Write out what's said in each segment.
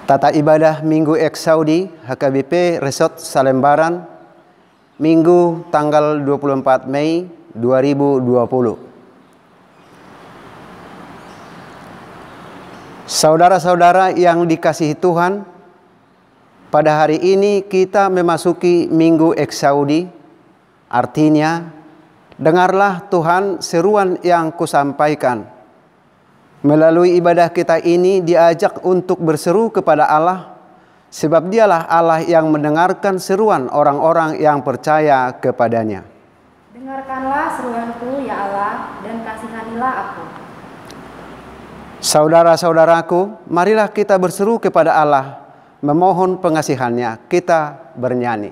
Tata ibadah Minggu Eksaudi HKBP Resort Salembaran, Minggu tanggal 24 Mei 2020. Saudara-saudara yang dikasihi Tuhan, pada hari ini kita memasuki Minggu Eksaudi. Artinya, dengarlah Tuhan seruan yang kusampaikan. Melalui ibadah kita ini diajak untuk berseru kepada Allah, sebab dialah Allah yang mendengarkan seruan orang-orang yang percaya kepadanya. Dengarkanlah seruanku ya Allah, dan kasihanilah aku. Saudara-saudaraku, marilah kita berseru kepada Allah, memohon pengasihannya. Kita bernyanyi.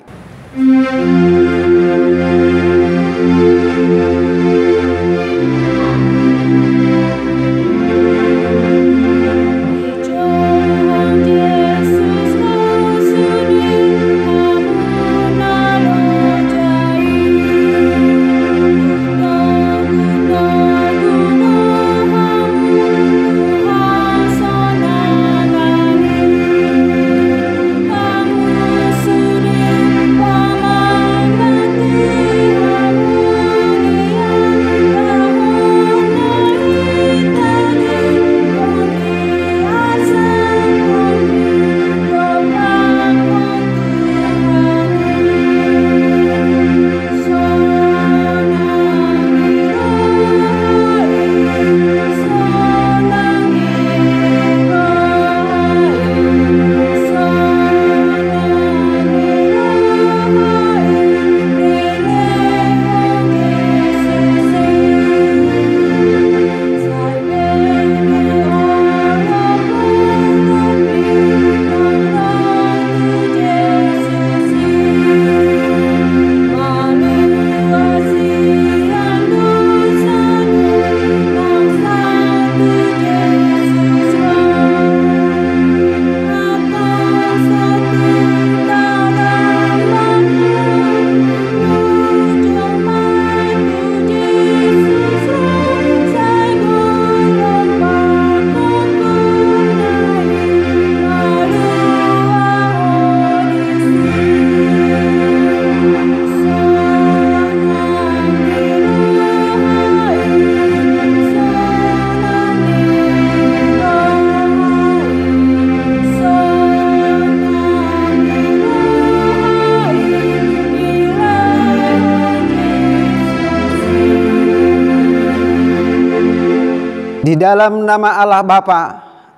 Di dalam nama Allah Bapa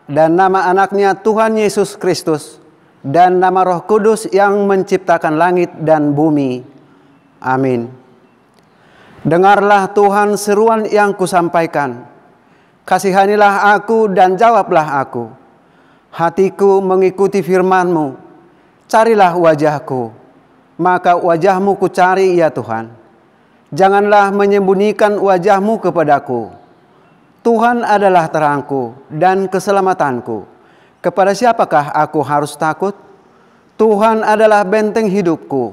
dan nama anaknya Tuhan Yesus Kristus dan nama Roh Kudus yang menciptakan langit dan bumi. Amin. Dengarlah Tuhan seruan yang kusampaikan. Kasihanilah aku dan jawablah aku. Hatiku mengikuti firman-Mu. Carilah wajah-Ku, maka wajah-Mu kucari ya Tuhan. Janganlah menyembunyikan wajah-Mu kepadaku. Tuhan adalah terangku dan keselamatanku. Kepada siapakah aku harus takut? Tuhan adalah benteng hidupku.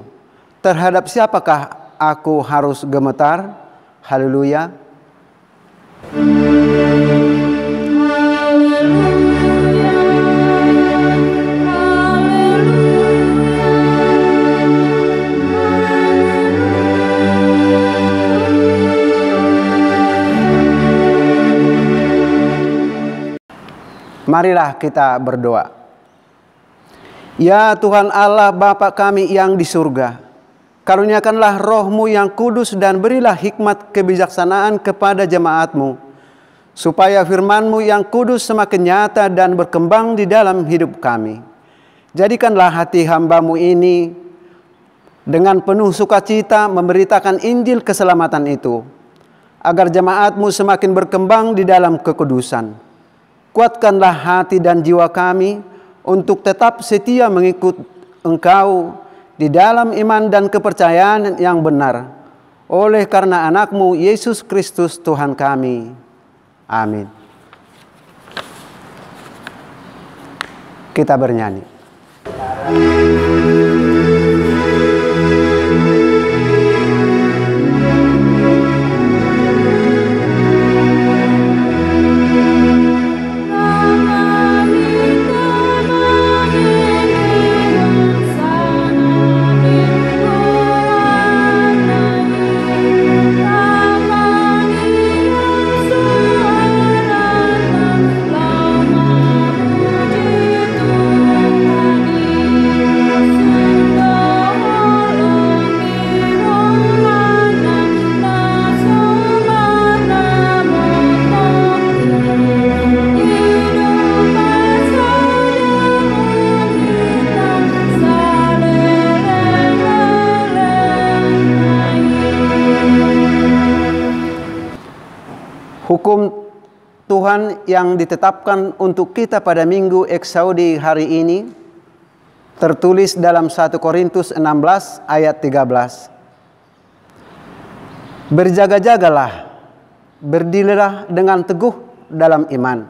Terhadap siapakah aku harus gemetar? Haleluya. Marilah kita berdoa. Ya Tuhan Allah Bapa kami yang di surga, karuniakanlah Roh-Mu yang kudus dan berilah hikmat kebijaksanaan kepada jemaat-Mu, supaya firman-Mu yang kudus semakin nyata dan berkembang di dalam hidup kami. Jadikanlah hati hamba-Mu ini dengan penuh sukacita memberitakan Injil keselamatan itu, agar jemaat-Mu semakin berkembang di dalam kekudusan. Kuatkanlah hati dan jiwa kami untuk tetap setia mengikut Engkau di dalam iman dan kepercayaan yang benar. Oleh karena anak-Mu Yesus Kristus Tuhan kami. Amin. Kita bernyanyi. Hukum Tuhan yang ditetapkan untuk kita pada Minggu Eksaudi hari ini tertulis dalam 1 Korintus 16 ayat 13. Berjaga-jagalah, berdirilah dengan teguh dalam iman,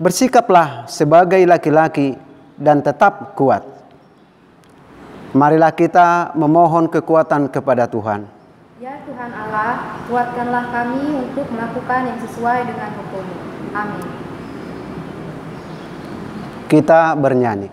bersikaplah sebagai laki-laki dan tetap kuat. Marilah kita memohon kekuatan kepada Tuhan. Ya Tuhan Allah, kuatkanlah kami untuk melakukan yang sesuai dengan hukum-Mu. Amin. Kita bernyanyi.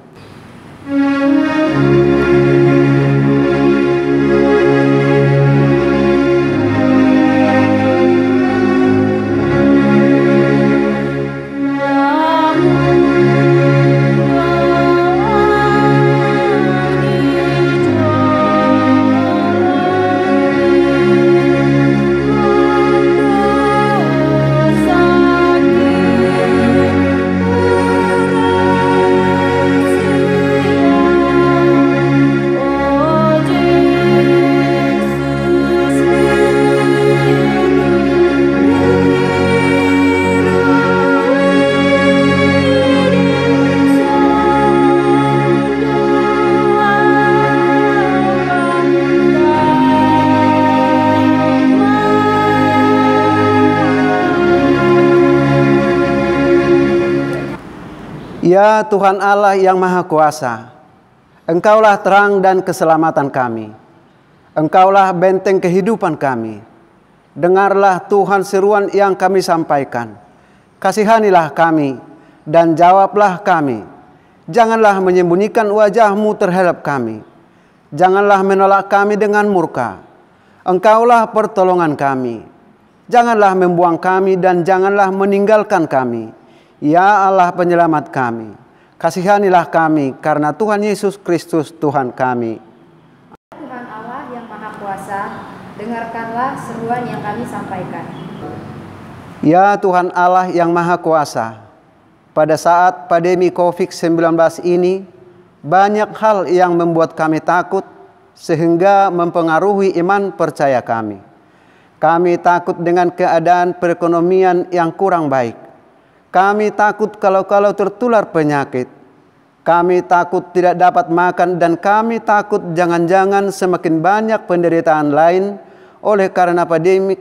Ya Tuhan Allah yang Maha Kuasa, Engkaulah terang dan keselamatan kami. Engkaulah benteng kehidupan kami. Dengarlah Tuhan seruan yang kami sampaikan. Kasihanilah kami dan jawablah kami. Janganlah menyembunyikan wajah-Mu terhadap kami. Janganlah menolak kami dengan murka. Engkaulah pertolongan kami. Janganlah membuang kami dan janganlah meninggalkan kami. Ya Allah penyelamat kami, kasihanilah kami karena Tuhan Yesus Kristus Tuhan kami. Tuhan Allah yang Maha Kuasa, dengarkanlah seruan yang kami sampaikan. Ya Tuhan Allah yang Maha Kuasa, pada saat pandemi COVID-19 ini, banyak hal yang membuat kami takut sehingga mempengaruhi iman percaya kami. Kami takut dengan keadaan perekonomian yang kurang baik. Kami takut kalau tertular penyakit. Kami takut tidak dapat makan dan kami takut jangan-jangan semakin banyak penderitaan lain oleh karena pandemi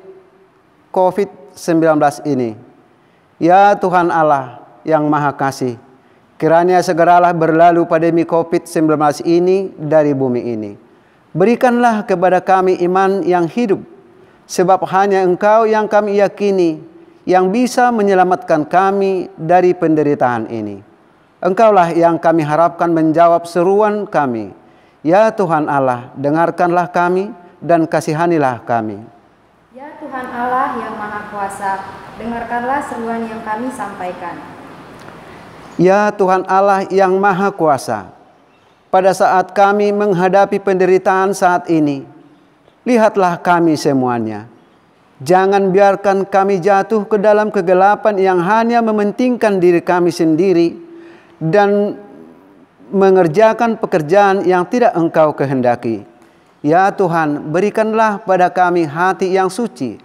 COVID-19 ini. Ya Tuhan Allah yang Maha Kasih, kiranya segeralah berlalu pandemi COVID-19 ini dari bumi ini. Berikanlah kepada kami iman yang hidup, sebab hanya Engkau yang kami yakini, yang bisa menyelamatkan kami dari penderitaan ini. Engkaulah yang kami harapkan menjawab seruan kami. Ya Tuhan Allah, dengarkanlah kami dan kasihanilah kami. Ya Tuhan Allah yang Maha Kuasa, dengarkanlah seruan yang kami sampaikan. Ya Tuhan Allah yang Maha Kuasa, pada saat kami menghadapi penderitaan saat ini, lihatlah kami semuanya. Jangan biarkan kami jatuh ke dalam kegelapan yang hanya mementingkan diri kami sendiri dan mengerjakan pekerjaan yang tidak Engkau kehendaki. Ya Tuhan, berikanlah pada kami hati yang suci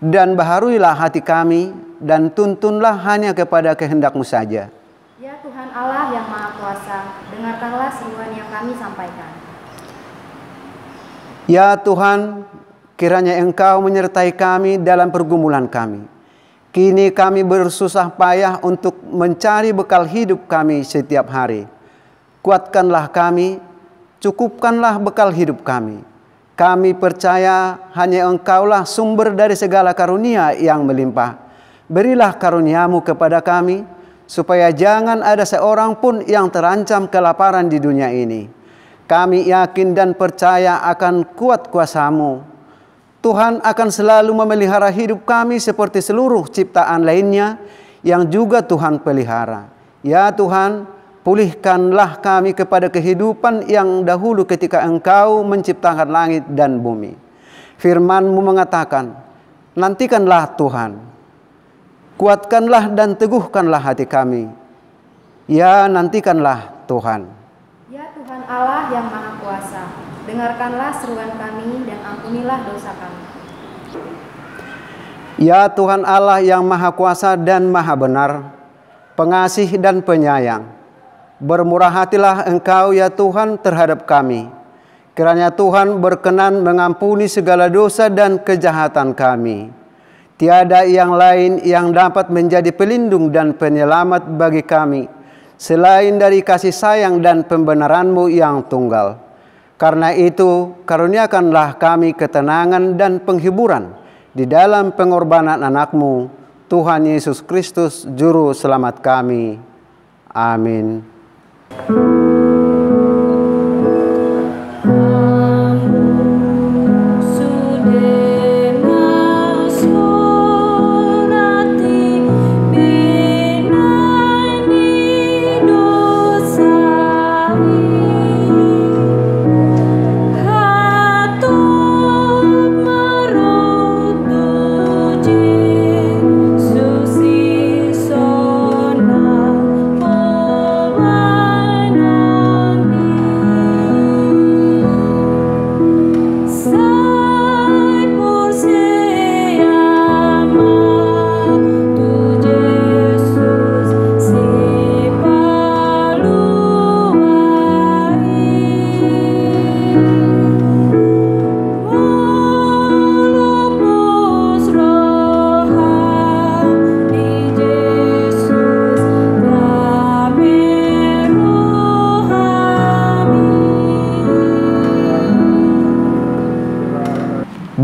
dan baharuilah hati kami dan tuntunlah hanya kepada kehendak-Mu saja. Ya Tuhan Allah yang Maha Kuasa, dengarkanlah seruan yang kami sampaikan. Ya Tuhan, kiranya Engkau menyertai kami dalam pergumulan kami. Kini kami bersusah payah untuk mencari bekal hidup kami setiap hari. Kuatkanlah kami, cukupkanlah bekal hidup kami. Kami percaya hanya Engkaulah sumber dari segala karunia yang melimpah. Berilah karunia-Mu kepada kami, supaya jangan ada seorang pun yang terancam kelaparan di dunia ini. Kami yakin dan percaya akan kuat kuasa-Mu. Tuhan akan selalu memelihara hidup kami seperti seluruh ciptaan lainnya yang juga Tuhan pelihara. Ya Tuhan, pulihkanlah kami kepada kehidupan yang dahulu ketika Engkau menciptakan langit dan bumi. Firman-Mu mengatakan, nantikanlah Tuhan, kuatkanlah dan teguhkanlah hati kami. Ya, nantikanlah Tuhan. Ya Tuhan Allah yang Maha Kuasa, dengarkanlah seruan kami dan ampunilah dosa kami. Ya Tuhan Allah yang Maha Kuasa dan Maha Benar, pengasih dan penyayang, bermurah hatilah Engkau ya Tuhan terhadap kami. Kiranya Tuhan berkenan mengampuni segala dosa dan kejahatan kami. Tiada yang lain yang dapat menjadi pelindung dan penyelamat bagi kami selain dari kasih sayang dan pembenaran-Mu yang tunggal. Karena itu, karuniakanlah kami ketenangan dan penghiburan di dalam pengorbanan anak-Mu, Tuhan Yesus Kristus, Juru Selamat kami. Amin.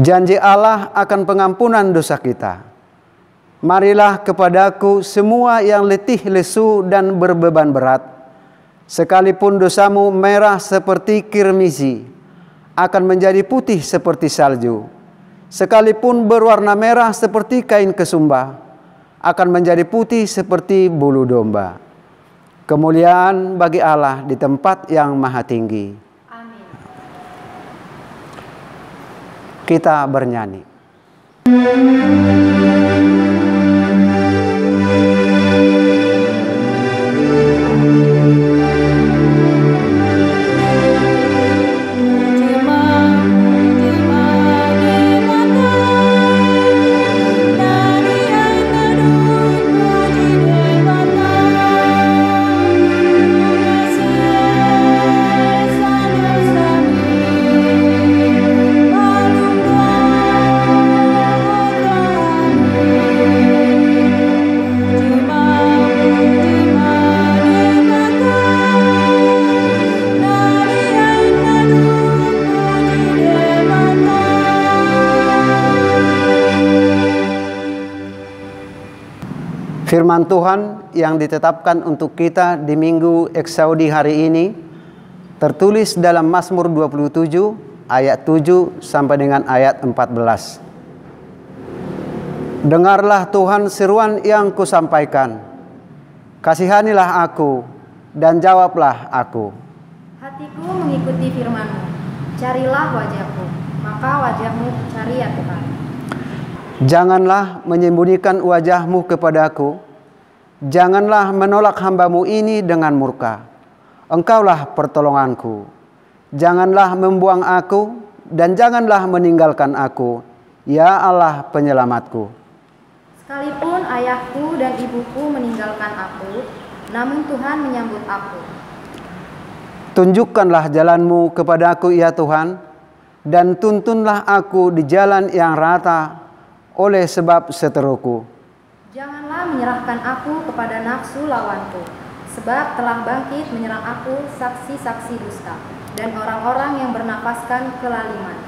Janji Allah akan pengampunan dosa kita. Marilah kepadaku semua yang letih lesu dan berbeban berat, sekalipun dosamu merah seperti kirmizi, akan menjadi putih seperti salju. Sekalipun berwarna merah seperti kain kesumba, akan menjadi putih seperti bulu domba. Kemuliaan bagi Allah di tempat yang maha tinggi. Kita bernyanyi. Firman Tuhan yang ditetapkan untuk kita di Minggu Eksaudi hari ini tertulis dalam Mazmur 27 ayat 7 sampai dengan ayat 14. Dengarlah Tuhan seruan yang kusampaikan, kasihanilah aku dan jawablah aku. Hatiku mengikuti firman-Mu, carilah wajah-Mu, maka wajah-Mu cari ya Tuhan. Janganlah menyembunyikan wajah-Mu kepadaku, janganlah menolak hamba-Mu ini dengan murka. Engkaulah pertolonganku. Janganlah membuang aku dan janganlah meninggalkan aku, ya Allah penyelamatku. Sekalipun ayahku dan ibuku meninggalkan aku, namun Tuhan menyambut aku. Tunjukkanlah jalan-Mu kepadaku ya Tuhan, dan tuntunlah aku di jalan yang rata oleh sebab seteruku. Janganlah menyerahkan aku kepada nafsu lawanku, sebab telah bangkit menyerang aku saksi-saksi dusta dan orang-orang yang bernapaskan kelaliman.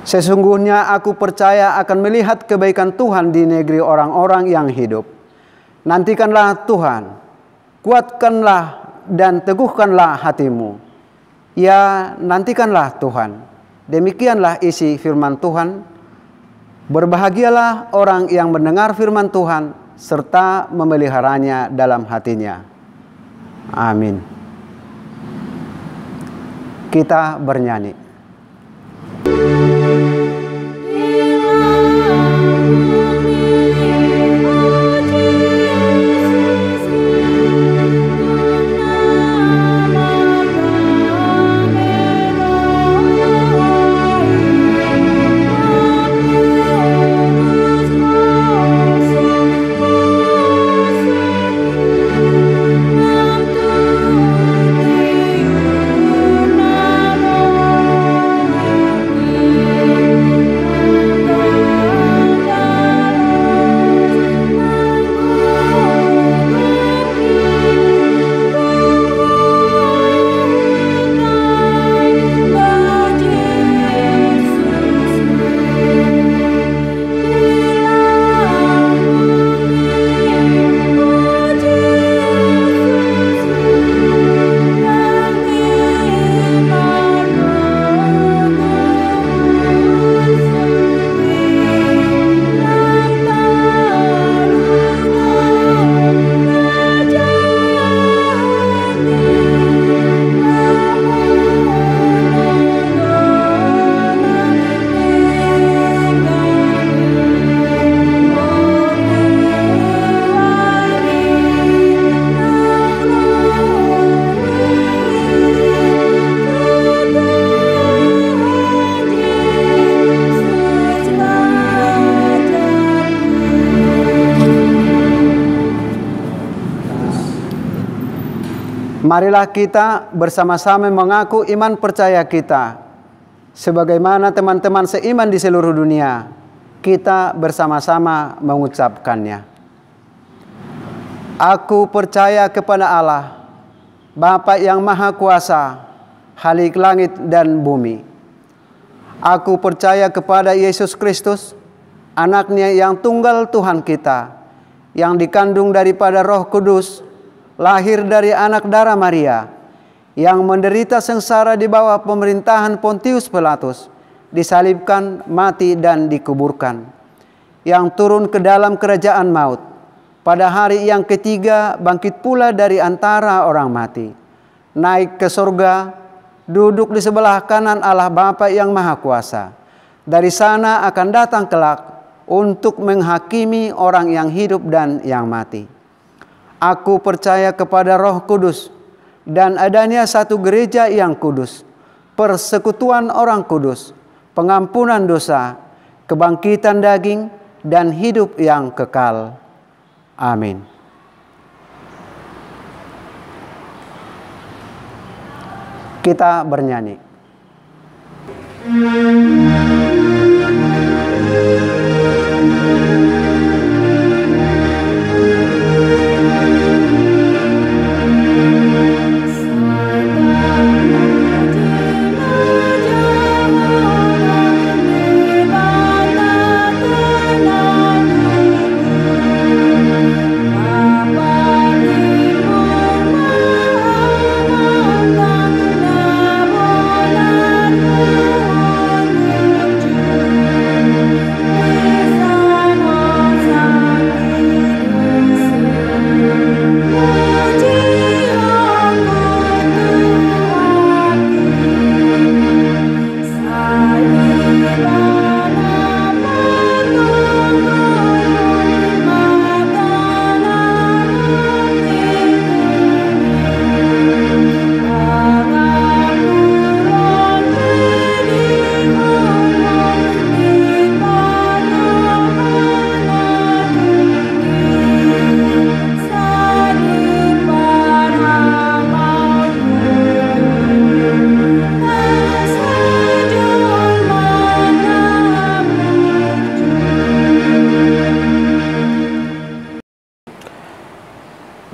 Sesungguhnya aku percaya akan melihat kebaikan Tuhan di negeri orang-orang yang hidup. Nantikanlah Tuhan, kuatkanlah dan teguhkanlah hatimu. Ya, nantikanlah Tuhan. Demikianlah isi firman Tuhan. Berbahagialah orang yang mendengar firman Tuhan serta memeliharanya dalam hatinya. Amin. Kita bernyanyi. Marilah kita bersama-sama mengaku iman percaya kita. Sebagaimana teman-teman seiman di seluruh dunia, kita bersama-sama mengucapkannya. Aku percaya kepada Allah, Bapa yang Maha Kuasa, Khalik langit dan bumi. Aku percaya kepada Yesus Kristus, Anaknya yang tunggal Tuhan kita, yang dikandung daripada Roh Kudus, lahir dari anak darah Maria, yang menderita sengsara di bawah pemerintahan Pontius Pilatus, disalibkan, mati dan dikuburkan, yang turun ke dalam kerajaan maut, pada hari yang ketiga bangkit pula dari antara orang mati, naik ke surga, duduk di sebelah kanan Allah Bapa yang Maha Kuasa. Dari sana akan datang kelak untuk menghakimi orang yang hidup dan yang mati. Aku percaya kepada Roh Kudus dan adanya satu gereja yang kudus, persekutuan orang kudus, pengampunan dosa, kebangkitan daging, dan hidup yang kekal. Amin. Kita bernyanyi.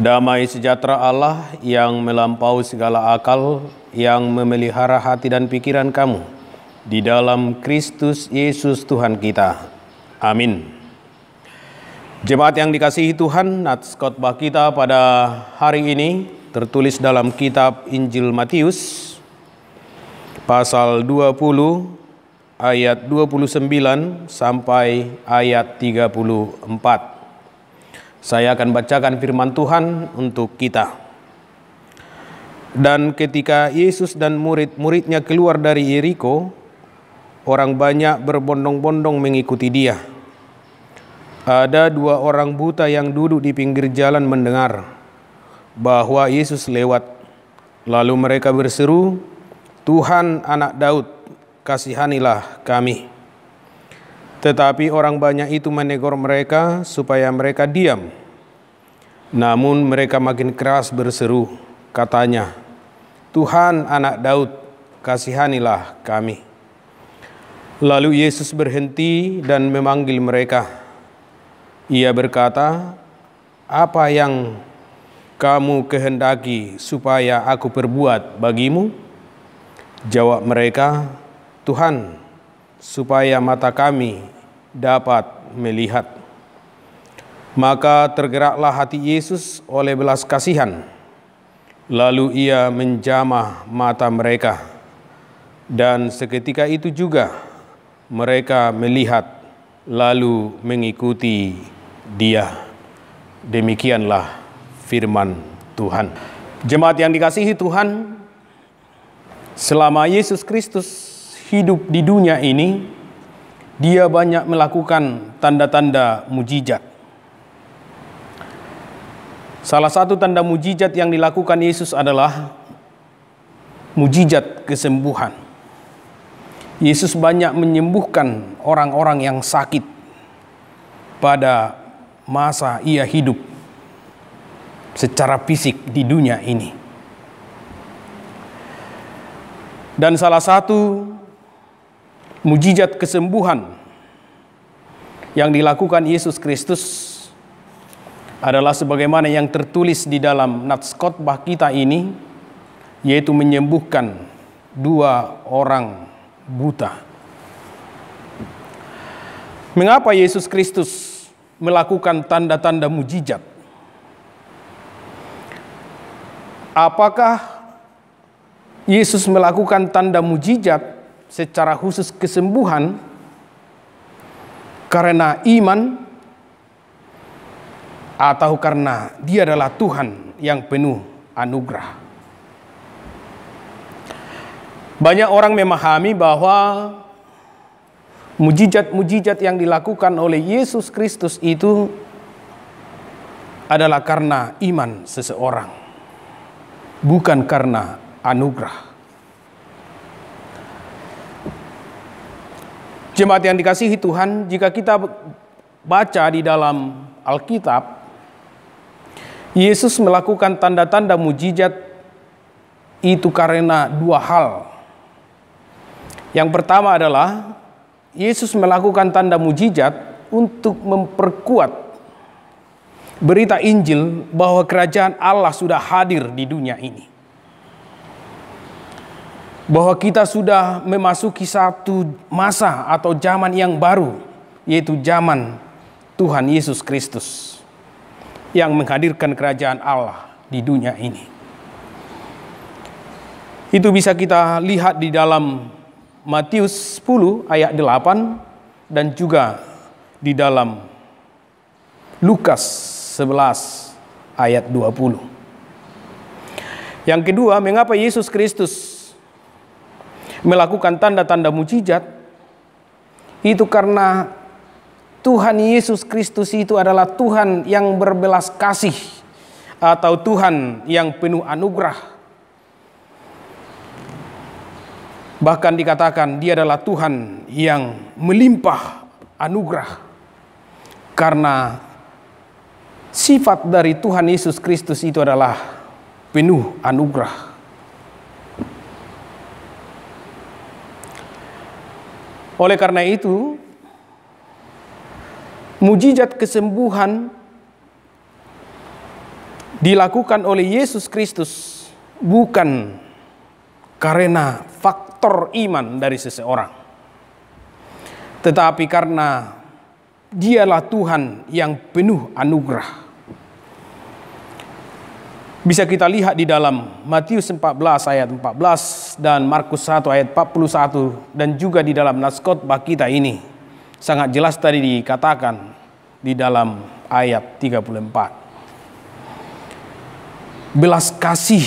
Damai sejahtera Allah yang melampaui segala akal, yang memelihara hati dan pikiran kamu di dalam Kristus Yesus Tuhan kita. Amin. Jemaat yang dikasihi Tuhan, nats khotbah kita pada hari ini tertulis dalam kitab Injil Matius pasal 20 ayat 29 sampai ayat 34. Saya akan bacakan firman Tuhan untuk kita. Dan ketika Yesus dan murid-muridnya keluar dari Yeriko, orang banyak berbondong-bondong mengikuti dia. Ada dua orang buta yang duduk di pinggir jalan mendengar bahwa Yesus lewat. Lalu mereka berseru, "Tuhan, Anak Daud, kasihanilah kami." Tetapi orang banyak itu menegur mereka supaya mereka diam. Namun mereka makin keras berseru, katanya, "Tuhan, Anak Daud, kasihanilah kami." Lalu Yesus berhenti dan memanggil mereka. Ia berkata, "Apa yang kamu kehendaki supaya aku perbuat bagimu?" Jawab mereka, "Tuhan, supaya mata kami dapat melihat." Maka tergeraklah hati Yesus oleh belas kasihan. Lalu ia menjamah mata mereka. Dan seketika itu juga mereka melihat lalu mengikuti dia. Demikianlah firman Tuhan. Jemaat yang dikasihi Tuhan, selama Yesus Kristus hidup di dunia ini, dia banyak melakukan tanda-tanda mujizat. Salah satu tanda mujizat yang dilakukan Yesus adalah mujizat kesembuhan. Yesus banyak menyembuhkan orang-orang yang sakit pada masa ia hidup secara fisik di dunia ini. Dan salah satu mujizat kesembuhan yang dilakukan Yesus Kristus adalah sebagaimana yang tertulis di dalam nats khotbah kita ini, yaitu menyembuhkan 2 orang buta. Mengapa Yesus Kristus melakukan tanda-tanda mujizat? Apakah Yesus melakukan tanda mujizat secara khusus kesembuhan karena iman, atau karena Dia adalah Tuhan yang penuh anugerah? Banyak orang memahami bahwa mujizat-mujizat yang dilakukan oleh Yesus Kristus itu adalah karena iman seseorang, bukan karena anugerah. Jemaat yang dikasihi Tuhan, jika kita baca di dalam Alkitab, Yesus melakukan tanda-tanda mujizat itu karena 2 hal. Yang pertama adalah Yesus melakukan tanda mujizat untuk memperkuat berita Injil bahwa kerajaan Allah sudah hadir di dunia ini. Bahwa kita sudah memasuki satu masa atau zaman yang baru, yaitu zaman Tuhan Yesus Kristus yang menghadirkan kerajaan Allah di dunia ini. Itu bisa kita lihat di dalam Matius 10 ayat 8 dan juga di dalam Lukas 11 ayat 20. Yang kedua, mengapa Yesus Kristus melakukan tanda-tanda mujizat? Itu karena Tuhan Yesus Kristus itu adalah Tuhan yang berbelas kasih atau Tuhan yang penuh anugerah. Bahkan dikatakan Dia adalah Tuhan yang melimpah anugerah. Karena sifat dari Tuhan Yesus Kristus itu adalah penuh anugerah. Oleh karena itu, mujizat kesembuhan dilakukan oleh Yesus Kristus bukan karena faktor iman dari seseorang, tetapi karena Dialah Tuhan yang penuh anugerah. Bisa kita lihat di dalam Matius 14 ayat 14 dan Markus 1 ayat 41, dan juga di dalam nats khotbah kita ini sangat jelas tadi dikatakan di dalam ayat 34. Belas kasih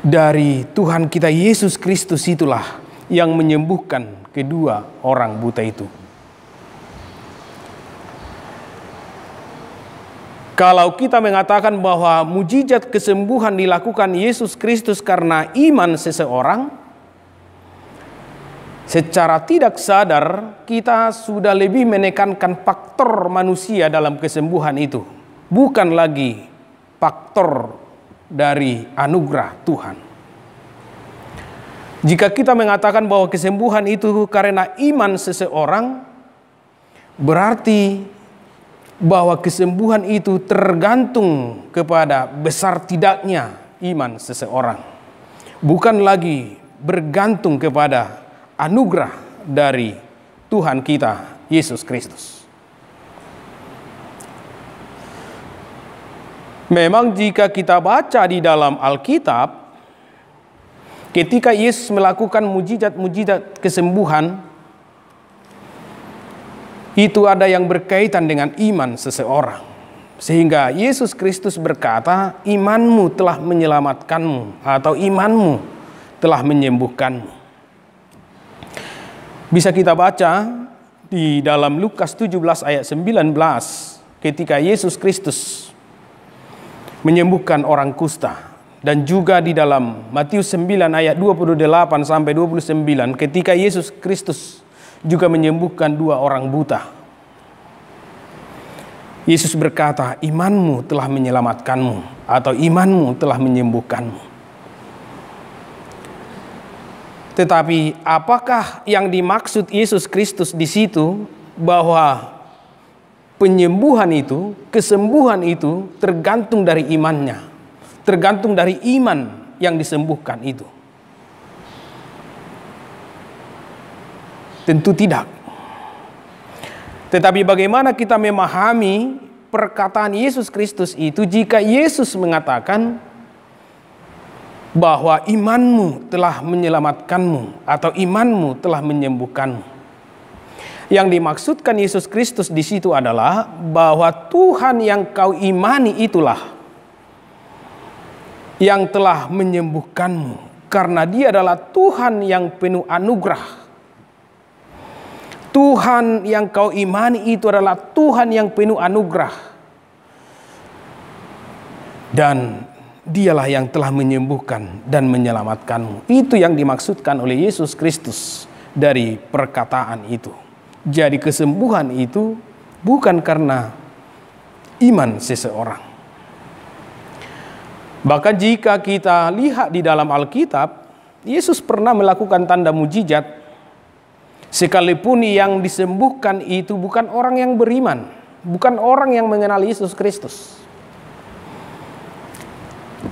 dari Tuhan kita Yesus Kristus itulah yang menyembuhkan 2 orang buta itu. Kalau kita mengatakan bahwa mujizat kesembuhan dilakukan Yesus Kristus karena iman seseorang, secara tidak sadar kita sudah lebih menekankan faktor manusia dalam kesembuhan itu, bukan lagi faktor dari anugerah Tuhan. Jika kita mengatakan bahwa kesembuhan itu karena iman seseorang, berarti bahwa kesembuhan itu tergantung kepada besar tidaknya iman seseorang, bukan lagi bergantung kepada anugerah dari Tuhan kita Yesus Kristus. Memang jika kita baca di dalam Alkitab, ketika Yesus melakukan mujizat-mujizat kesembuhan, itu ada yang berkaitan dengan iman seseorang. Sehingga Yesus Kristus berkata, imanmu telah menyelamatkanmu, atau imanmu telah menyembuhkanmu. Bisa kita baca di dalam Lukas 17 ayat 19, ketika Yesus Kristus menyembuhkan orang kusta, dan juga di dalam Matius 9 ayat 28 sampai 29 ketika Yesus Kristus juga menyembuhkan 2 orang buta. Yesus berkata, imanmu telah menyelamatkanmu, atau imanmu telah menyembuhkanmu. Tetapi apakah yang dimaksud Yesus Kristus di situ, bahwa penyembuhan itu, kesembuhan itu tergantung dari imannya, tergantung dari iman yang disembuhkan itu? Tentu tidak. Tetapi bagaimana kita memahami perkataan Yesus Kristus itu jika Yesus mengatakan bahwa imanmu telah menyelamatkanmu atau imanmu telah menyembuhkanmu? Yang dimaksudkan Yesus Kristus di situ adalah bahwa Tuhan yang kau imani itulah yang telah menyembuhkanmu, karena Dia adalah Tuhan yang penuh anugerah. Tuhan yang kau imani itu adalah Tuhan yang penuh anugerah. Dan Dialah yang telah menyembuhkan dan menyelamatkanmu. Itu yang dimaksudkan oleh Yesus Kristus dari perkataan itu. Jadi kesembuhan itu bukan karena iman seseorang. Bahkan jika kita lihat di dalam Alkitab, Yesus pernah melakukan tanda mujizat. Sekalipun yang disembuhkan itu bukan orang yang beriman, bukan orang yang mengenal Yesus Kristus.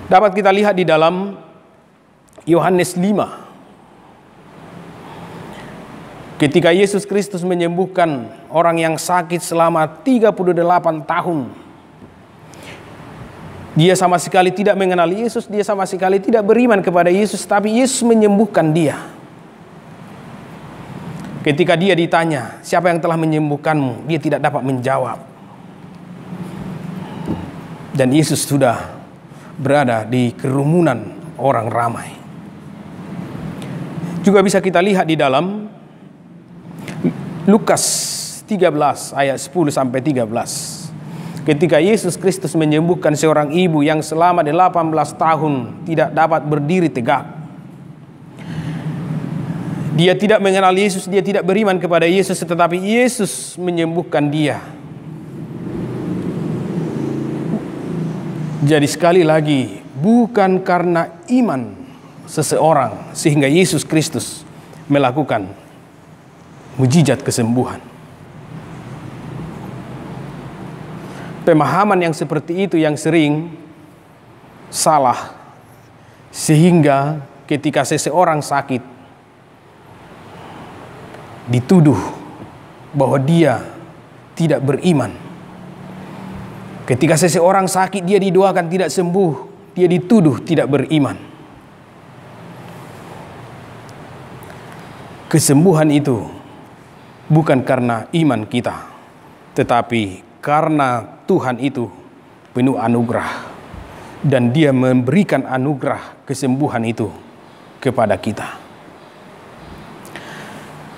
Dapat kita lihat di dalam Yohanes 5. Ketika Yesus Kristus menyembuhkan orang yang sakit selama 38 tahun. Dia sama sekali tidak mengenal Yesus, dia sama sekali tidak beriman kepada Yesus, tapi Yesus menyembuhkan dia. Ketika dia ditanya, siapa yang telah menyembuhkanmu? Dia tidak dapat menjawab. Dan Yesus sudah berada di kerumunan orang ramai. Juga bisa kita lihat di dalam Lukas 13 ayat 10 sampai 13. Ketika Yesus Kristus menyembuhkan seorang ibu yang selama 18 tahun tidak dapat berdiri tegak. Dia tidak mengenal Yesus, dia tidak beriman kepada Yesus, tetapi Yesus menyembuhkan dia. Jadi sekali lagi, bukan karena iman seseorang sehingga Yesus Kristus melakukan mujizat kesembuhan. Pemahaman yang seperti itu yang sering salah, sehingga ketika seseorang sakit dituduh bahwa dia tidak beriman. Ketika seseorang sakit dia didoakan tidak sembuh, dia dituduh tidak beriman. Kesembuhan itu bukan karena iman kita, tetapi karena Tuhan itu penuh anugerah dan Dia memberikan anugerah kesembuhan itu kepada kita.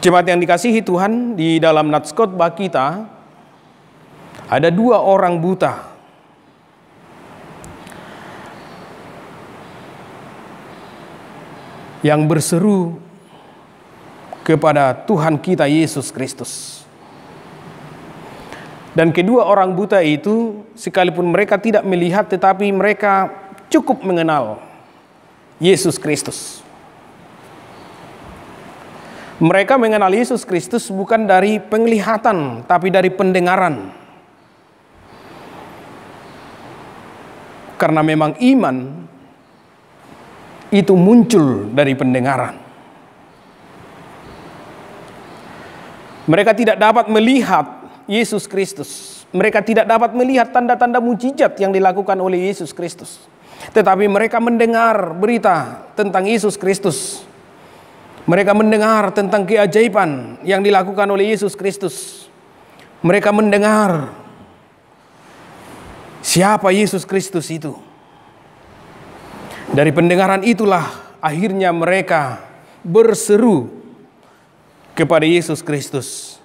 Jemaat yang dikasihi Tuhan, di dalam nats khotbah kita ada dua orang buta. Yang berseru kepada Tuhan kita Yesus Kristus. Dan kedua orang buta itu, sekalipun mereka tidak melihat, tetapi mereka cukup mengenal Yesus Kristus. Mereka mengenal Yesus Kristus bukan dari penglihatan, tapi dari pendengaran. Karena memang iman itu muncul dari pendengaran. Mereka tidak dapat melihat Yesus Kristus. Mereka tidak dapat melihat tanda-tanda mujizat yang dilakukan oleh Yesus Kristus. Tetapi mereka mendengar berita tentang Yesus Kristus. Mereka mendengar tentang keajaiban yang dilakukan oleh Yesus Kristus. Mereka mendengar siapa Yesus Kristus itu. Dari pendengaran itulah akhirnya mereka berseru kepada Yesus Kristus.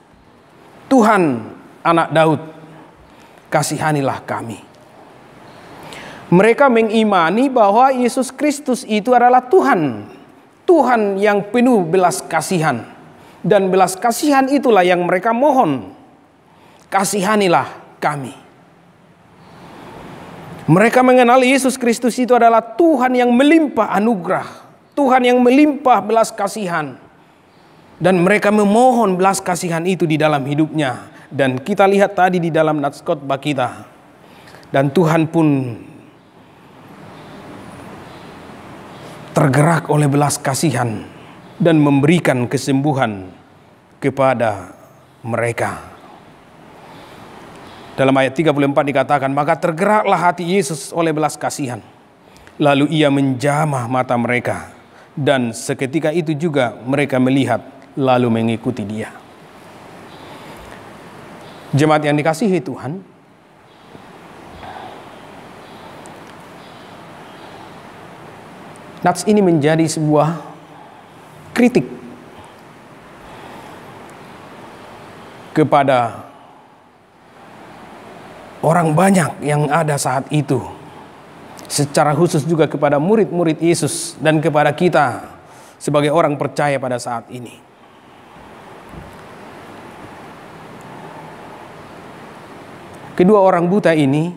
Tuhan, Anak Daud, kasihanilah kami. Mereka mengimani bahwa Yesus Kristus itu adalah Tuhan. Tuhan yang penuh belas kasihan. Dan belas kasihan itulah yang mereka mohon. Kasihanilah kami. Mereka mengenal Yesus Kristus itu adalah Tuhan yang melimpah anugerah. Tuhan yang melimpah belas kasihan. Dan mereka memohon belas kasihan itu di dalam hidupnya. Dan kita lihat tadi di dalam nats khotbah kita. Dan Tuhan pun tergerak oleh belas kasihan dan memberikan kesembuhan kepada mereka. Dalam ayat 34 dikatakan, maka tergeraklah hati Yesus oleh belas kasihan. Lalu ia menjamah mata mereka. Dan seketika itu juga mereka melihat lalu mengikuti dia. Jemaat yang dikasihi Tuhan, nats ini menjadi sebuah kritik kepada orang banyak yang ada saat itu. Secara khusus juga kepada murid-murid Yesus dan kepada kita sebagai orang percaya pada saat ini. Kedua orang buta ini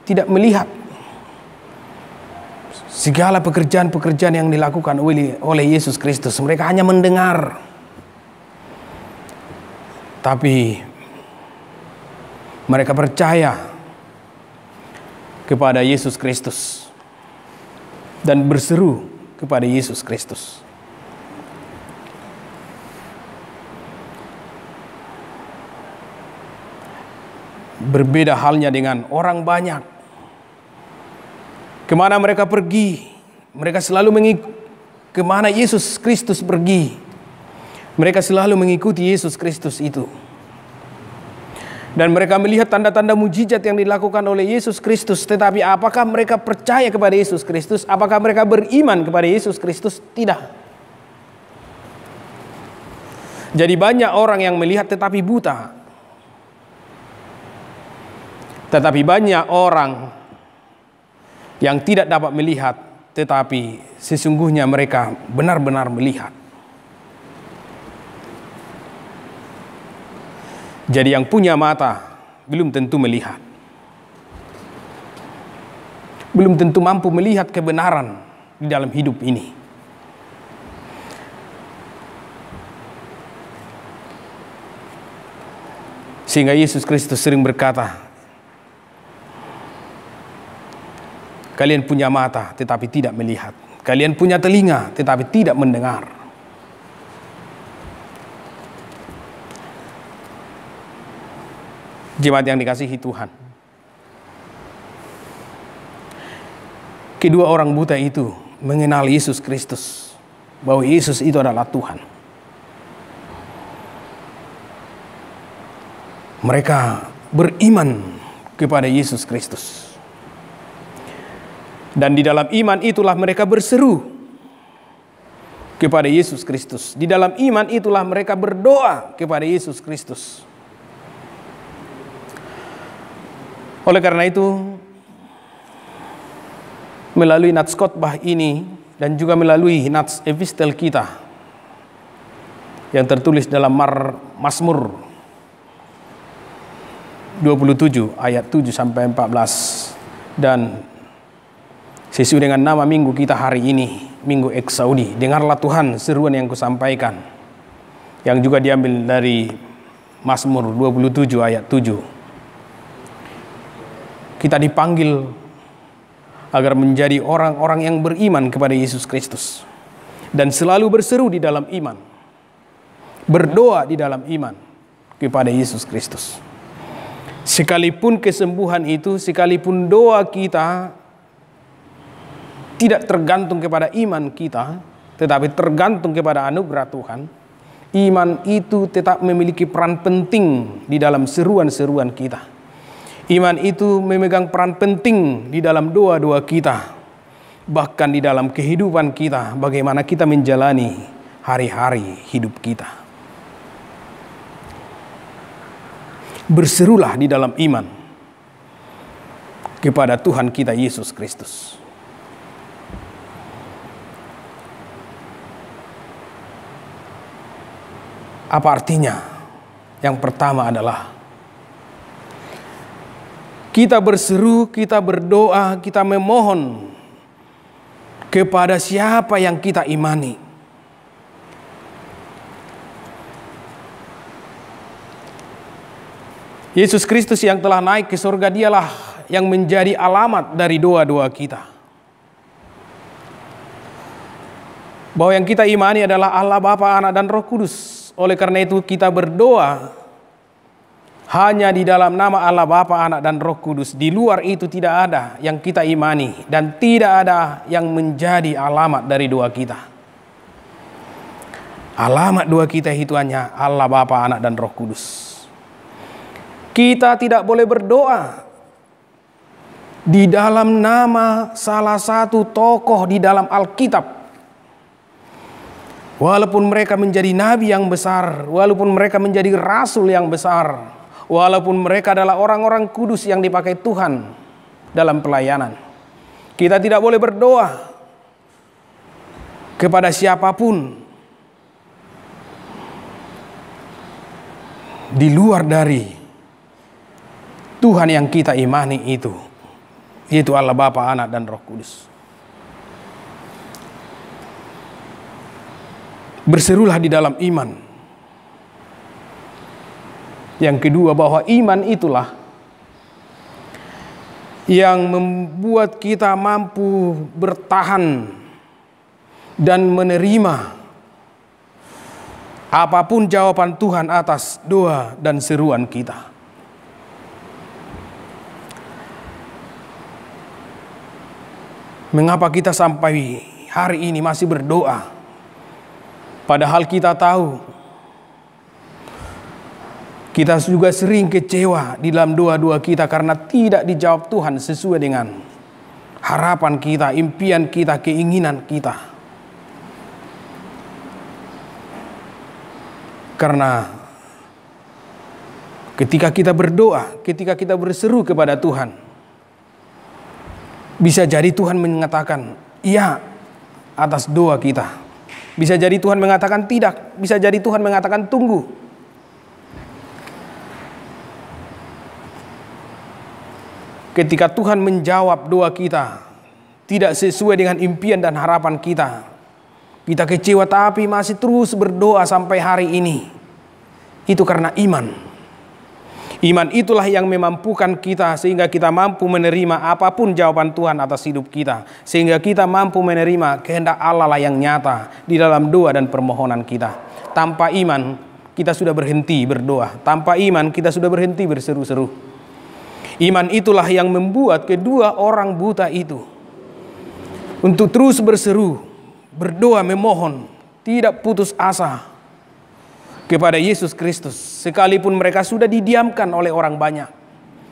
tidak melihat segala pekerjaan-pekerjaan yang dilakukan oleh Yesus Kristus. Mereka hanya mendengar. Tapi mereka percaya kepada Yesus Kristus dan berseru kepada Yesus Kristus. Berbeda halnya dengan orang banyak. Kemana mereka pergi, mereka selalu mengikuti kemana Yesus Kristus pergi. Mereka selalu mengikuti Yesus Kristus itu. Dan mereka melihat tanda-tanda mujizat yang dilakukan oleh Yesus Kristus. Tetapi apakah mereka percaya kepada Yesus Kristus? Apakah mereka beriman kepada Yesus Kristus? Tidak. Jadi banyak orang yang melihat tetapi buta. Tetapi banyak orang yang tidak dapat melihat, tetapi sesungguhnya mereka benar-benar melihat. Jadi yang punya mata belum tentu melihat. Belum tentu mampu melihat kebenaran di dalam hidup ini. Sehingga Yesus Kristus sering berkata, kalian punya mata tetapi tidak melihat. Kalian punya telinga tetapi tidak mendengar. Jemaat yang dikasihi Tuhan, kedua orang buta itu mengenal Yesus Kristus, bahwa Yesus itu adalah Tuhan. Mereka beriman kepada Yesus Kristus. Dan di dalam iman itulah mereka berseru kepada Yesus Kristus. Di dalam iman itulah mereka berdoa kepada Yesus Kristus. Oleh karena itu, melalui nats khotbah ini dan juga melalui nats epistel kita yang tertulis dalam Mazmur 27 ayat 7 sampai 14 dan sesuai dengan nama minggu kita hari ini, Minggu Eksaudi, dengarlah Tuhan seruan yang kusampaikan, yang juga diambil dari Mazmur 27 ayat 7. Kita dipanggil agar menjadi orang-orang yang beriman kepada Yesus Kristus dan selalu berseru di dalam iman, berdoa di dalam iman kepada Yesus Kristus. Sekalipun kesembuhan itu, sekalipun doa kita tidak tergantung kepada iman kita, tetapi tergantung kepada anugerah Tuhan, iman itu tetap memiliki peran penting di dalam seruan-seruan kita. Iman itu memegang peran penting di dalam doa-doa kita, bahkan di dalam kehidupan kita, bagaimana kita menjalani hari-hari hidup kita. Berserulah di dalam iman kepada Tuhan kita Yesus Kristus. Apa artinya? Yang pertama adalah kita berseru, kita berdoa, kita memohon kepada siapa yang kita imani. Yesus Kristus yang telah naik ke surga, dialah yang menjadi alamat dari doa-doa kita. Bahwa yang kita imani adalah Allah Bapa, Anak, dan Roh Kudus. Oleh karena itu kita berdoa hanya di dalam nama Allah Bapa, Anak, dan Roh Kudus. Di luar itu tidak ada yang kita imani dan tidak ada yang menjadi alamat dari doa kita. Alamat doa kita itu hanya Allah Bapa, Anak, dan Roh Kudus. Kita tidak boleh berdoa di dalam nama salah satu tokoh di dalam Alkitab. Walaupun mereka menjadi nabi yang besar, walaupun mereka menjadi rasul yang besar, walaupun mereka adalah orang-orang kudus yang dipakai Tuhan dalam pelayanan, kita tidak boleh berdoa kepada siapapun di luar dari Tuhan yang kita imani itu, yaitu Allah Bapa, Anak, dan Roh Kudus. Berserulah di dalam iman. Yang kedua, bahwa iman itulah yang membuat kita mampu bertahan dan menerima apapun jawaban Tuhan atas doa dan seruan kita. Mengapa kita sampai hari ini masih berdoa? Padahal kita tahu, kita juga sering kecewa di dalam doa-doa kita karena tidak dijawab Tuhan sesuai dengan harapan kita, impian kita, keinginan kita. Karena ketika kita berdoa, ketika kita berseru kepada Tuhan, bisa jadi Tuhan mengatakan iya atas doa kita. Bisa jadi Tuhan mengatakan tidak. Bisa jadi Tuhan mengatakan tunggu. Ketika Tuhan menjawab doa kita tidak sesuai dengan impian dan harapan kita, kita kecewa tapi masih terus berdoa sampai hari ini. Itu karena iman. Iman itulah yang memampukan kita sehingga kita mampu menerima apapun jawaban Tuhan atas hidup kita. Sehingga kita mampu menerima kehendak Allah lah yang nyata di dalam doa dan permohonan kita. Tanpa iman kita sudah berhenti berdoa. Tanpa iman kita sudah berhenti berseru-seru. Iman itulah yang membuat kedua orang buta itu untuk terus berseru, berdoa, memohon, tidak putus asa kepada Yesus Kristus, sekalipun mereka sudah didiamkan oleh orang banyak,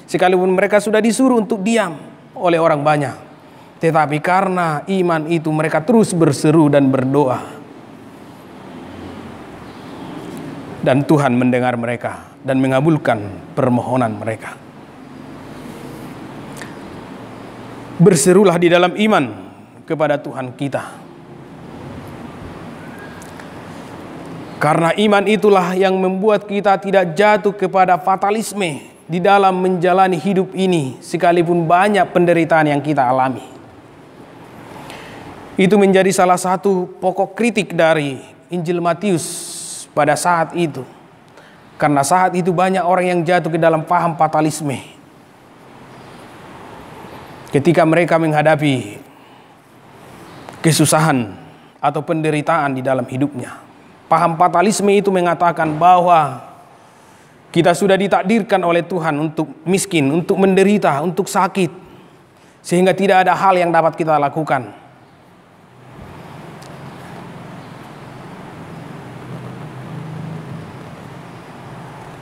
sekalipun mereka sudah disuruh untuk diam oleh orang banyak, tetapi karena iman itu mereka terus berseru dan berdoa, dan Tuhan mendengar mereka dan mengabulkan permohonan mereka. Berserulah di dalam iman kepada Tuhan kita. Karena iman itulah yang membuat kita tidak jatuh kepada fatalisme di dalam menjalani hidup ini, sekalipun banyak penderitaan yang kita alami. Itu menjadi salah satu pokok kritik dari Injil Matius pada saat itu. Karena saat itu banyak orang yang jatuh ke dalam paham fatalisme. Ketika mereka menghadapi kesusahan atau penderitaan di dalam hidupnya. Paham fatalisme itu mengatakan bahwa kita sudah ditakdirkan oleh Tuhan untuk miskin, untuk menderita, untuk sakit. Sehingga tidak ada hal yang dapat kita lakukan.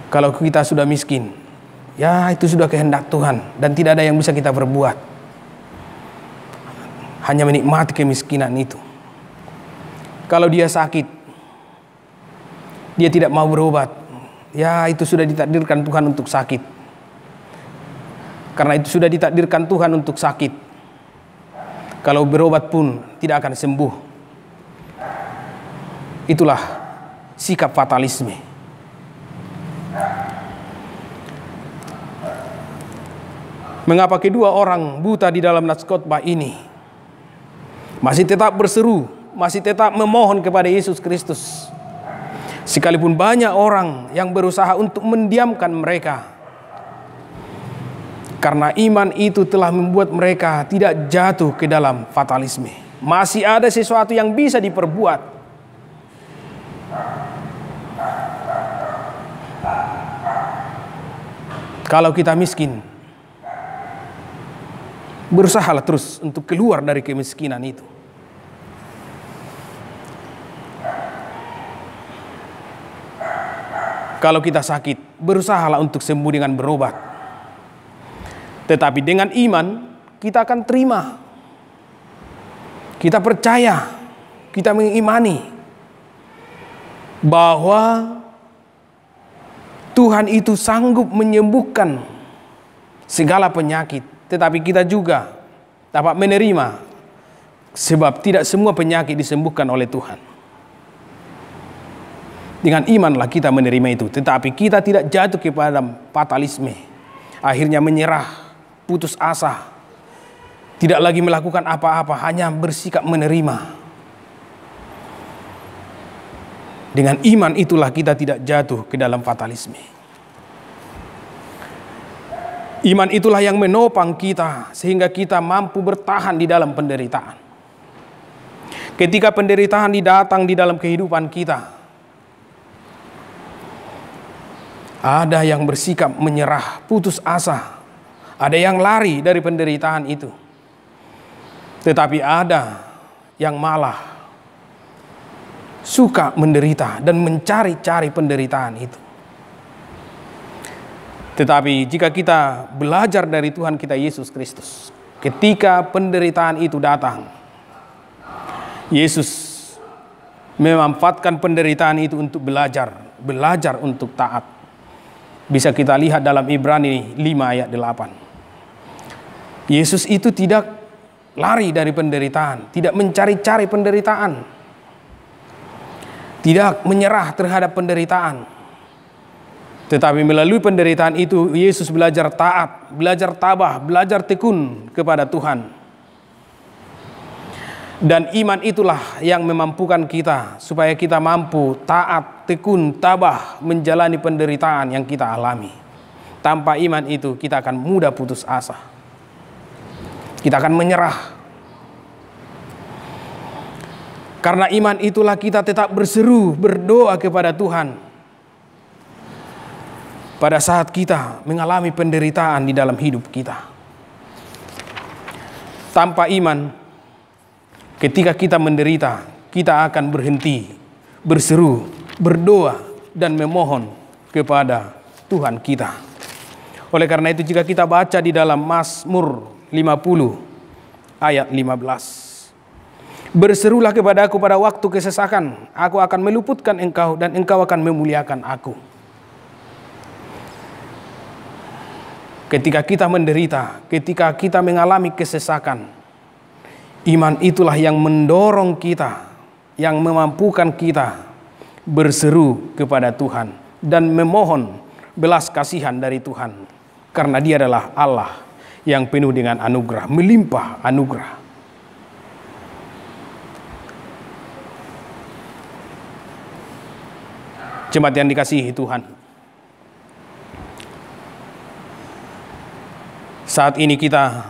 Kalau kita sudah miskin, ya itu sudah kehendak Tuhan dan tidak ada yang bisa kita perbuat. Hanya menikmati kemiskinan itu. Kalau dia sakit, dia tidak mau berobat, ya itu sudah ditakdirkan Tuhan untuk sakit. Karena itu sudah ditakdirkan Tuhan untuk sakit. Kalau berobat pun tidak akan sembuh. Itulah sikap fatalisme. Mengapa kedua orang buta di dalam Nats Khotbah ini masih tetap berseru, masih tetap memohon kepada Yesus Kristus. Sekalipun banyak orang yang berusaha untuk mendiamkan mereka, karena iman itu telah membuat mereka tidak jatuh ke dalam fatalisme. Masih ada sesuatu yang bisa diperbuat. Kalau kita miskin, berusahalah terus untuk keluar dari kemiskinan itu. Kalau kita sakit, berusahalah untuk sembuh dengan berobat. Tetapi dengan iman, kita akan terima. Kita percaya, kita mengimani bahwa Tuhan itu sanggup menyembuhkan segala penyakit. Tetapi kita juga dapat menerima, sebab tidak semua penyakit disembuhkan oleh Tuhan. Dengan imanlah kita menerima itu. Tetapi kita tidak jatuh kepada fatalisme, akhirnya menyerah, putus asa, tidak lagi melakukan apa-apa, hanya bersikap menerima. Dengan iman itulah kita tidak jatuh ke dalam fatalisme. Iman itulah yang menopang kita sehingga kita mampu bertahan di dalam penderitaan. Ketika penderitaan datang di dalam kehidupan kita, ada yang bersikap menyerah, putus asa, ada yang lari dari penderitaan itu. Tetapi ada yang malah suka menderita dan mencari-cari penderitaan itu. Tetapi jika kita belajar dari Tuhan kita Yesus Kristus, ketika penderitaan itu datang, Yesus memanfaatkan penderitaan itu untuk belajar untuk taat. Bisa kita lihat dalam Ibrani 5 ayat 8. Yesus itu tidak lari dari penderitaan, tidak mencari-cari penderitaan, tidak menyerah terhadap penderitaan. Tetapi melalui penderitaan itu Yesus belajar taat, belajar tabah, belajar tekun kepada Tuhan. Dan iman itulah yang memampukan kita supaya kita mampu taat, tekun, tabah menjalani penderitaan yang kita alami. Tanpa iman itu kita akan mudah putus asa. Kita akan menyerah. Karena iman itulah kita tetap berseru, berdoa kepada Tuhan. Pada saat kita mengalami penderitaan di dalam hidup kita. Tanpa iman, ketika kita menderita, kita akan berhenti, berseru, berdoa, dan memohon kepada Tuhan kita. Oleh karena itu jika kita baca di dalam Mazmur 50 ayat 15. Berserulah kepadaku pada waktu kesesakan, aku akan meluputkan engkau dan engkau akan memuliakan aku. Ketika kita menderita, ketika kita mengalami kesesakan, iman itulah yang mendorong kita, yang memampukan kita berseru kepada Tuhan dan memohon belas kasihan dari Tuhan. Karena Dia adalah Allah yang penuh dengan anugerah, melimpah anugerah. Jemaat yang dikasihi Tuhan, saat ini kita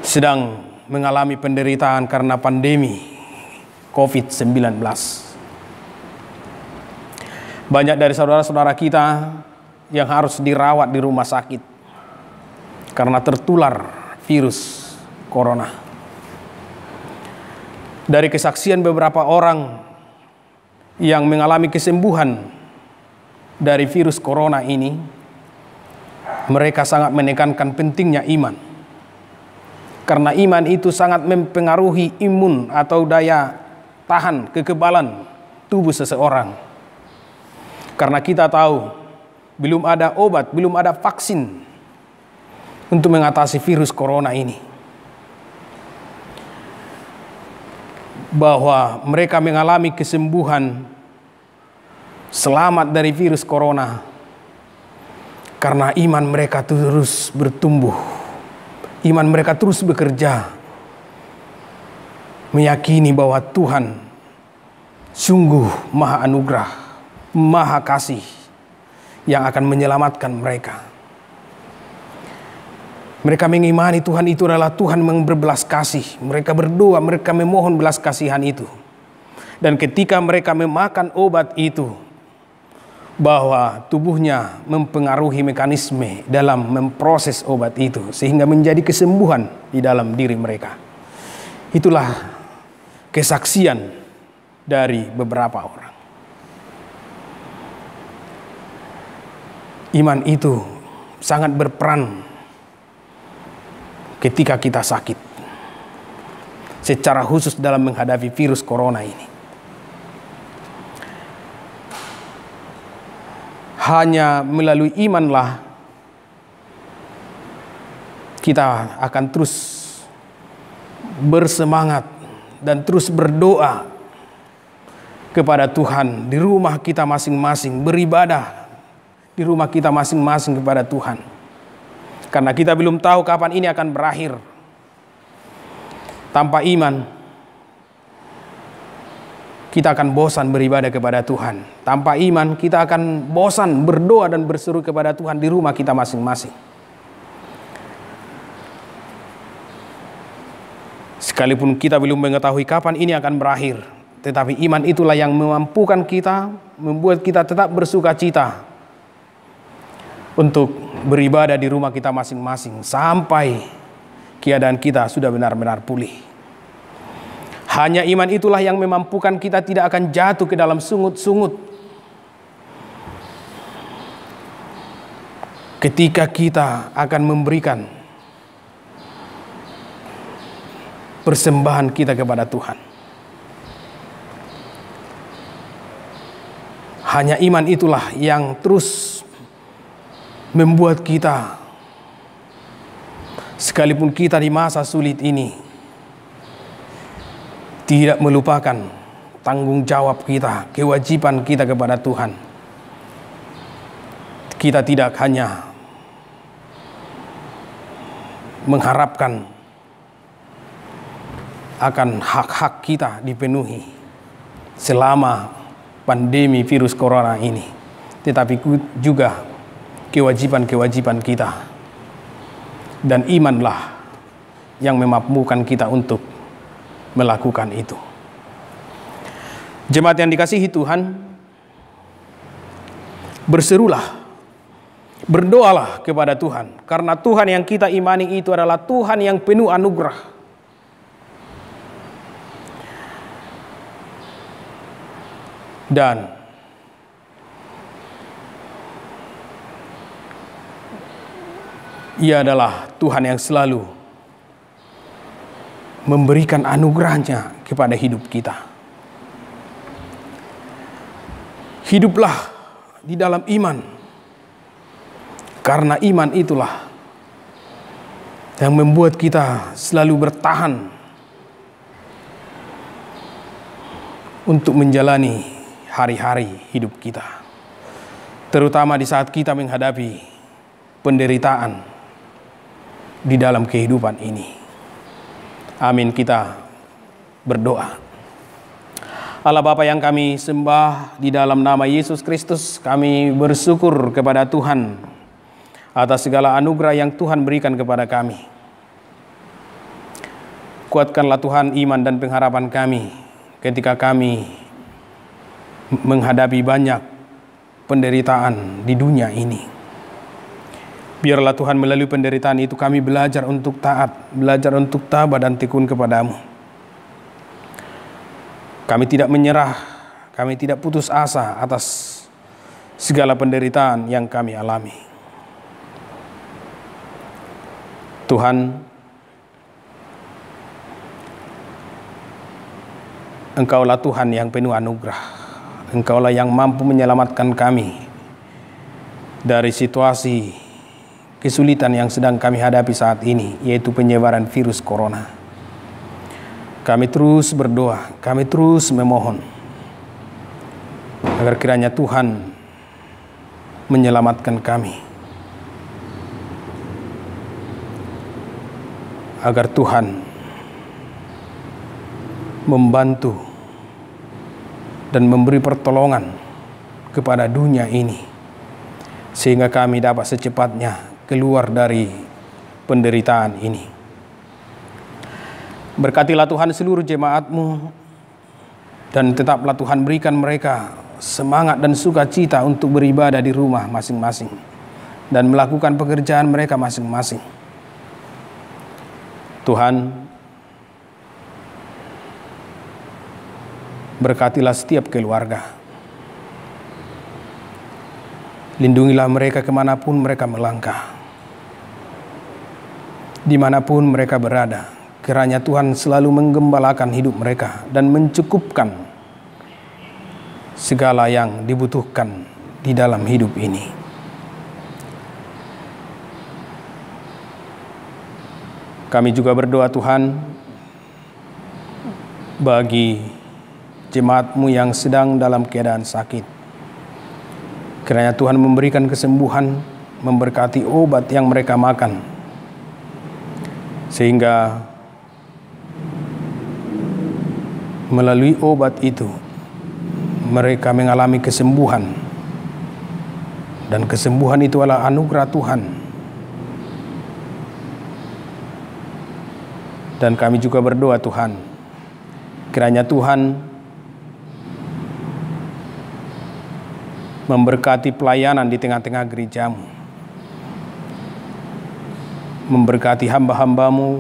sedang mengalami penderitaan karena pandemi COVID-19. Banyak dari saudara-saudara kita yang harus dirawat di rumah sakit karena tertular virus corona. Dari kesaksian beberapa orang yang mengalami kesembuhan dari virus corona ini, mereka sangat menekankan pentingnya iman. Karena iman itu sangat mempengaruhi imun atau daya tahan, kekebalan tubuh seseorang. Karena kita tahu belum ada obat, belum ada vaksin untuk mengatasi virus corona ini. Bahwa mereka mengalami kesembuhan, selamat dari virus corona, karena iman mereka terus bertumbuh, iman mereka terus bekerja, meyakini bahwa Tuhan sungguh maha anugerah, maha kasih yang akan menyelamatkan mereka. Mereka mengimani Tuhan itu adalah Tuhan yang berbelas kasih. Mereka berdoa, mereka memohon belas kasihan itu. Dan ketika mereka memakan obat itu, bahwa tubuhnya mempengaruhi mekanisme dalam memproses obat itu, sehingga menjadi kesembuhan di dalam diri mereka. Itulah kesaksian dari beberapa orang. Iman itu sangat berperan ketika kita sakit, secara khusus dalam menghadapi virus corona ini. Hanya melalui imanlah kita akan terus bersemangat dan terus berdoa kepada Tuhan di rumah kita masing-masing, beribadah di rumah kita masing-masing kepada Tuhan. Karena kita belum tahu kapan ini akan berakhir. Tanpa iman, kita akan bosan beribadah kepada Tuhan. Tanpa iman, kita akan bosan berdoa dan berseru kepada Tuhan di rumah kita masing-masing. Sekalipun kita belum mengetahui kapan ini akan berakhir, tetapi iman itulah yang memampukan kita, membuat kita tetap bersuka cita untuk beribadah di rumah kita masing-masing sampai keadaan kita sudah benar-benar pulih. Hanya iman itulah yang memampukan kita tidak akan jatuh ke dalam sungut-sungut ketika kita akan memberikan persembahan kita kepada Tuhan. Hanya iman itulah yang terus membuat kita, sekalipun kita di masa sulit ini, tidak melupakan tanggung jawab kita, kewajiban kita kepada Tuhan. Kita tidak hanya mengharapkan akan hak-hak kita dipenuhi selama pandemi virus corona ini, tetapi juga kewajiban-kewajiban kita. Dan imanlah yang memampukan kita untuk melakukan itu. Jemaat yang dikasihi Tuhan, berserulah, berdoalah kepada Tuhan, karena Tuhan yang kita imani itu adalah Tuhan yang penuh anugerah. Dan Ia adalah Tuhan yang selalu memberikan anugerahnya kepada hidup kita. Hiduplah di dalam iman, karena iman itulah yang membuat kita selalu bertahan untuk menjalani hari-hari hidup kita, terutama di saat kita menghadapi penderitaan di dalam kehidupan ini. Amin. Kita berdoa. Allah Bapa yang kami sembah, di dalam nama Yesus Kristus kami bersyukur kepada Tuhan atas segala anugerah yang Tuhan berikan kepada kami. Kuatkanlah Tuhan iman dan pengharapan kami ketika kami menghadapi banyak penderitaan di dunia ini. Biarlah Tuhan melalui penderitaan itu kami belajar untuk taat, belajar untuk tabah dan tekun kepadamu. Kami tidak menyerah, kami tidak putus asa atas segala penderitaan yang kami alami. Tuhan, Engkaulah Tuhan yang penuh anugerah. Engkaulah yang mampu menyelamatkan kami dari situasi kesulitan yang sedang kami hadapi saat ini, yaitu penyebaran virus corona. Kami terus berdoa, kami terus memohon agar kiranya Tuhan menyelamatkan kami, agar Tuhan membantu dan memberi pertolongan kepada dunia ini, sehingga kami dapat secepatnya keluar dari penderitaan ini. Berkatilah Tuhan seluruh jemaat-Mu, dan tetaplah Tuhan berikan mereka semangat dan sukacita untuk beribadah di rumah masing-masing dan melakukan pekerjaan mereka masing-masing. Tuhan, berkatilah setiap keluarga. Lindungilah mereka kemanapun mereka melangkah, dimanapun mereka berada. Kiranya Tuhan selalu menggembalakan hidup mereka dan mencukupkan segala yang dibutuhkan di dalam hidup ini. Kami juga berdoa Tuhan bagi jemaat-Mu yang sedang dalam keadaan sakit. Kiranya Tuhan memberikan kesembuhan, memberkati obat yang mereka makan, sehingga melalui obat itu mereka mengalami kesembuhan, dan kesembuhan itu adalah anugerah Tuhan. Dan kami juga berdoa Tuhan, kiranya Tuhan memberkati pelayanan di tengah-tengah gereja-Mu, memberkati hamba-hamba-Mu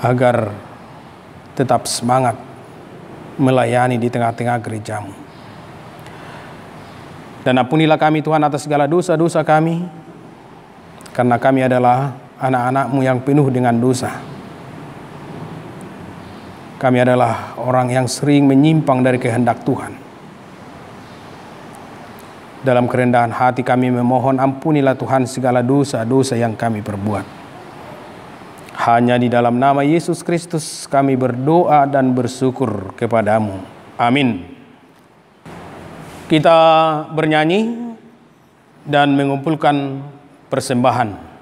agar tetap semangat melayani di tengah-tengah gereja-Mu. Dan ampunilah kami Tuhan atas segala dosa-dosa kami, karena kami adalah anak-anak-Mu yang penuh dengan dosa. Kami adalah orang yang sering menyimpang dari kehendak Tuhan. Dalam kerendahan hati kami memohon, ampunilah Tuhan segala dosa-dosa yang kami perbuat. Hanya di dalam nama Yesus Kristus kami berdoa dan bersyukur kepadamu. Amin. Kita bernyanyi dan mengumpulkan persembahan.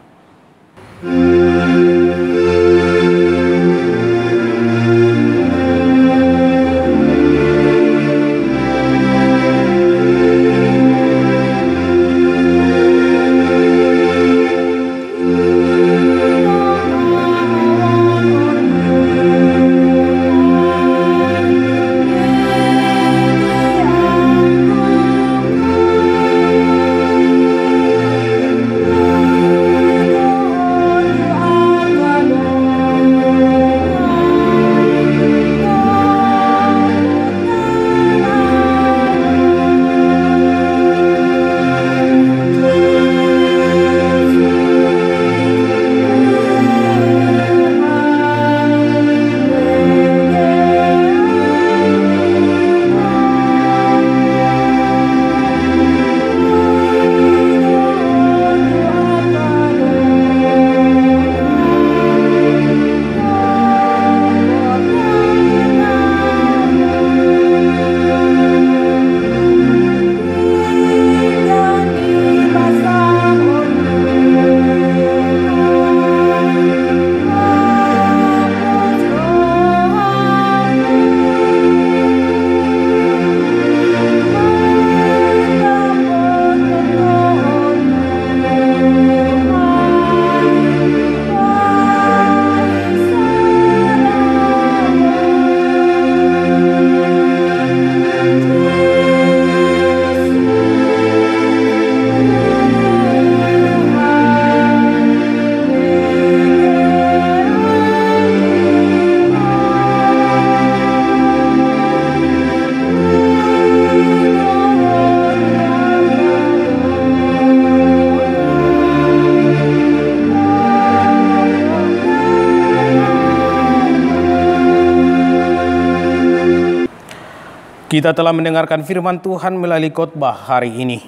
Kita telah mendengarkan firman Tuhan melalui khotbah hari ini.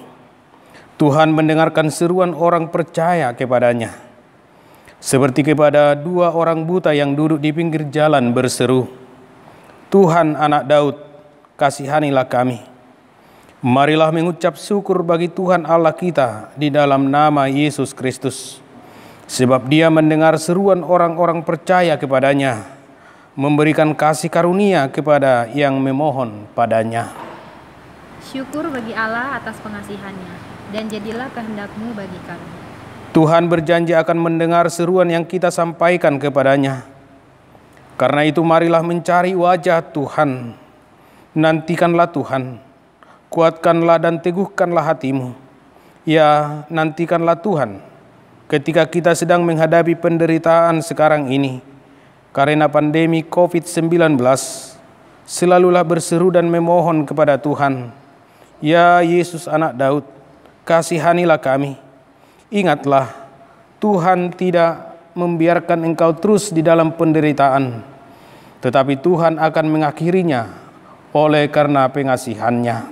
Tuhan mendengarkan seruan orang percaya kepadanya. Seperti kepada dua orang buta yang duduk di pinggir jalan berseru, Tuhan Anak Daud, kasihanilah kami. Marilah mengucap syukur bagi Tuhan Allah kita di dalam nama Yesus Kristus. Sebab Dia mendengar seruan orang-orang percaya kepadanya, memberikan kasih karunia kepada yang memohon padanya. Syukur bagi Allah atas pengasihannya, dan jadilah kehendak-Mu bagi kami. Tuhan berjanji akan mendengar seruan yang kita sampaikan kepadanya. Karena itu marilah mencari wajah Tuhan. Nantikanlah Tuhan, kuatkanlah dan teguhkanlah hatimu. Ya, nantikanlah Tuhan ketika kita sedang menghadapi penderitaan sekarang ini. Karena pandemi COVID-19, selalulah berseru dan memohon kepada Tuhan. Ya Yesus anak Daud, kasihanilah kami. Ingatlah, Tuhan tidak membiarkan engkau terus di dalam penderitaan, tetapi Tuhan akan mengakhirinya oleh karena pengasihan-Nya.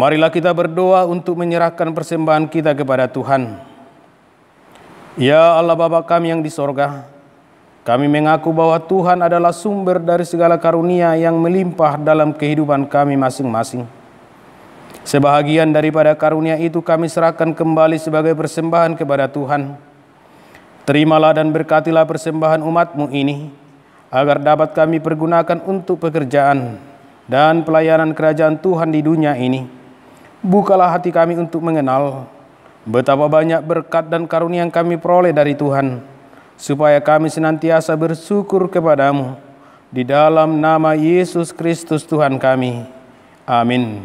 Marilah kita berdoa untuk menyerahkan persembahan kita kepada Tuhan. Ya Allah Bapa kami yang di sorga, kami mengaku bahwa Tuhan adalah sumber dari segala karunia yang melimpah dalam kehidupan kami masing-masing. Sebahagian daripada karunia itu kami serahkan kembali sebagai persembahan kepada Tuhan. Terimalah dan berkatilah persembahan umat-Mu ini, agar dapat kami pergunakan untuk pekerjaan dan pelayanan kerajaan Tuhan di dunia ini. Bukalah hati kami untuk mengenal betapa banyak berkat dan karunia yang kami peroleh dari Tuhan, supaya kami senantiasa bersyukur kepada-Mu. Di dalam nama Yesus Kristus Tuhan kami. Amin.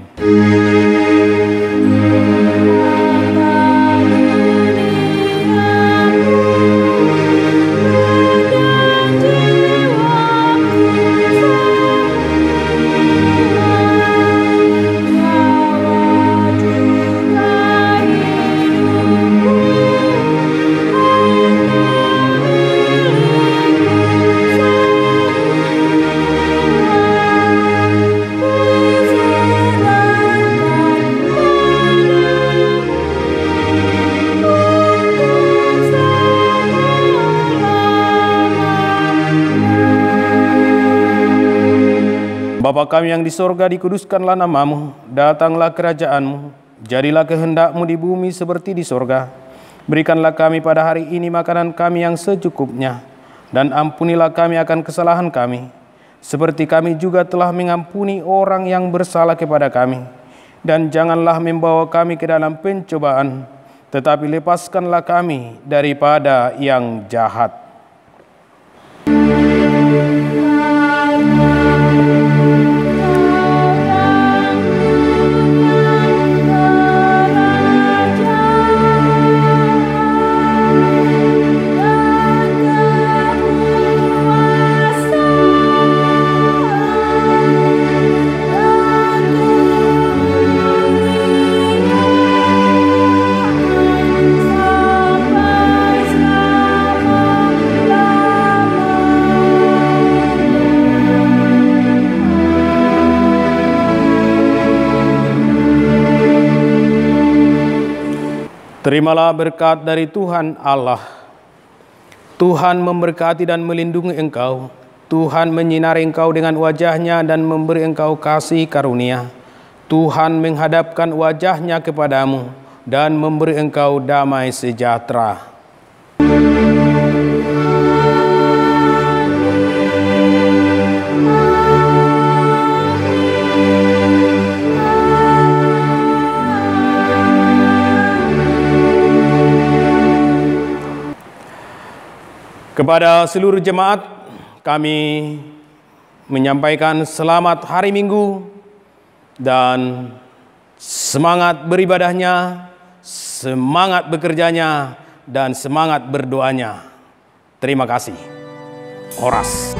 Bapa kami yang di sorga, dikuduskanlah nama-Mu, datanglah kerajaan-Mu, jadilah kehendak-Mu di bumi seperti di sorga. Berikanlah kami pada hari ini makanan kami yang secukupnya, dan ampunilah kami akan kesalahan kami, seperti kami juga telah mengampuni orang yang bersalah kepada kami. Dan janganlah membawa kami ke dalam pencobaan, tetapi lepaskanlah kami daripada yang jahat. Terimalah berkat dari Tuhan Allah, Tuhan memberkati dan melindungi engkau. Tuhan menyinari engkau dengan wajah-Nya dan memberi engkau kasih karunia. Tuhan menghadapkan wajah-Nya kepadamu dan memberi engkau damai sejahtera. Kepada seluruh jemaat, kami menyampaikan selamat hari Minggu dan semangat beribadahnya, semangat bekerjanya, dan semangat berdoanya. Terima kasih. Horas.